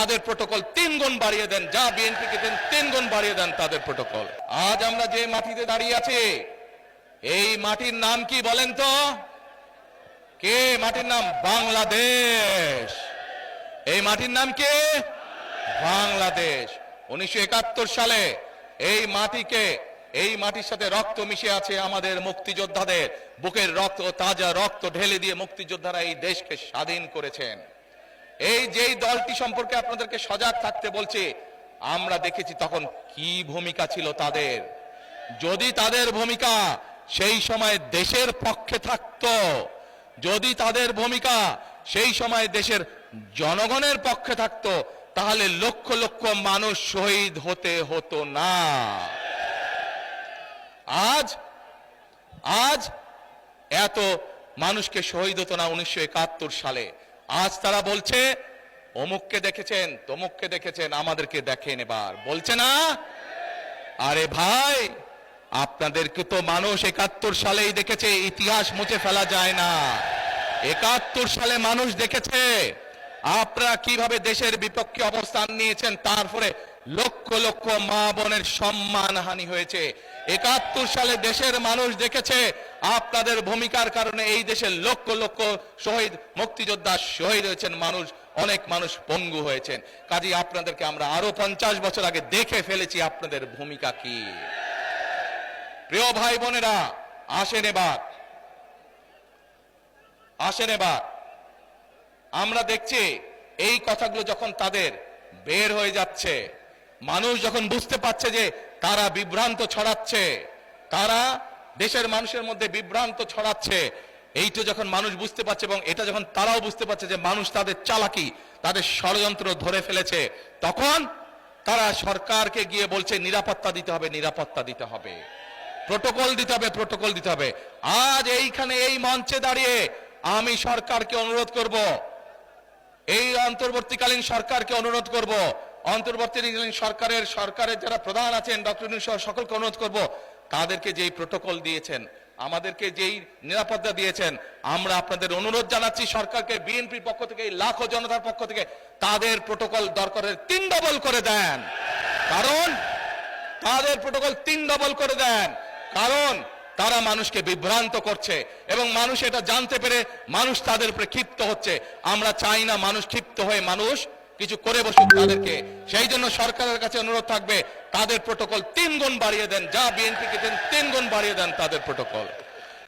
তাদের প্রোটোকল 3 গুণ বাড়িয়ে দেন, যা বিএনপিকে দেন 3 গুণ বাড়িয়ে দেন তাদের প্রোটোকল। আজ আমরা যে মাটিতে দাঁড়িয়ে আছি, এই মাটির নাম কি বলেন তো? কে? মাটির নাম বাংলাদেশ। এই মাটির নাম কি? বাংলাদেশ। 1971 সালে এই মাটির সাথে রক্ত মিশে আছে আমাদের মুক্তিযোদ্ধাদের, বুকের রক্ত, তাজা রক্ত ঢেলে দিয়ে মুক্তিযোদ্ধারা এই দেশকে স্বাধীন করেছেন। এই যেই দলটি সম্পর্কে আপনাদেরকে সজাগ থাকতে বলছি, আমরা দেখেছি তখন কি ভূমিকা ছিল তাদের। যদি তাদের ভূমিকা সেই সময় দেশের পক্ষে থাকতো, যদি তাদের ভূমিকা সেই সময় দেশের জনগণের পক্ষে থাকতো, তাহলে লক্ষ লক্ষ মানুষ শহীদ হতে হতো না। আজ এত মানুষকে শহীদ হতো না 1971 সালে। আজ তারা বলছে অমুককে দেখেছেন, তমুককে দেখেছেন, আমাদেরকে দেখেন এবার, বলছে না? আরে ভাই, আপনাদেরকে তো মানুষ 71 সালেই দেখেছে, ইতিহাস মুছে ফেলা যায় না। 71 সালে মানুষ দেখেছে আপনারা কিভাবে দেশের বিপক্ষে অবস্থান নিয়েছেন, তারপরে লক্ষ লক্ষ মা বোনের সম্মানহানি হয়েছে। 71 সালে দেশের মানুষ দেখেছে আপনাদের ভূমিকার কারণে এই দেশের লক্ষ লক্ষ শহীদ মুক্তিযোদ্ধা শহীদ হয়েছেন, অনেক মানুষ পঙ্গু হয়েছেন। কাজেই আপনাদেরকে আমরা আরো 50 বছর আগে দেখে ফেলেছি আপনাদের ভূমিকা কি। প্রিয় ভাই বোনেরা, আসেন এবার আমরা দেখছি এই কথাগুলো যখন তাদের বের হয়ে যাচ্ছে, মানুষ যখন বুঝতে পারছে যে তারা বিভ্রান্ত ছড়াচ্ছে, তারা দেশের মানুষের মধ্যে বিভ্রান্ত ছড়াচ্ছে, এইটা যখন মানুষ বুঝতে পারছে এবং এটা যখন তারাও বুঝতে পারছে যে মানুষ তাদের চালাকি, তাদের ষড়যন্ত্র ধরে ফেলেছে, তখন তারা সরকারকে গিয়ে বলছে নিরাপত্তা দিতে হবে, নিরাপত্তা দিতে হবে, প্রোটোকল দিতে হবে, প্রোটোকল দিতে হবে। আজ এইখানে এই মঞ্চে দাঁড়িয়ে আমি সরকারকে অনুরোধ করব, এই অন্তর্বর্তীকালীন সরকারকে অনুরোধ করব, অন্তর্বর্তীকালীন সরকারের যারা প্রধান আছেন, ডক্টর ইউনূস সহ সকলকে অনুরোধ করব, তাদেরকে যেই প্রোটোকল দিয়েছেন, আমাদেরকে যেই নিরাপত্তা দিয়েছেন, আমরা আপনাদের অনুরোধ জানাচ্ছি সরকারকে, বিএনপির পক্ষ থেকে, লাখো জনতার পক্ষ থেকে তাদের প্রোটোকল দরকারের 3 ডবল করে দেন। কারণ তাদের প্রোটোকল 3 ডবল করে দেন, কারণ তারা মানুষকে বিভ্রান্ত করছে এবং মানুষ এটা জানতে পেরে মানুষ তাদের উপরে ক্ষিপ্ত হচ্ছে। আমরা চাই না মানুষ ক্ষিপ্ত হয়ে মানুষ কিছু করে বসুক তাদেরকে। সেই জন্য সরকারের কাছে অনুরোধ থাকবে তাদের প্রোটোকল 3 গুণ বাড়িয়ে দেন, যা বিএনপিকে দেন 3 গুণ বাড়িয়ে দেন তাদের প্রোটোকল।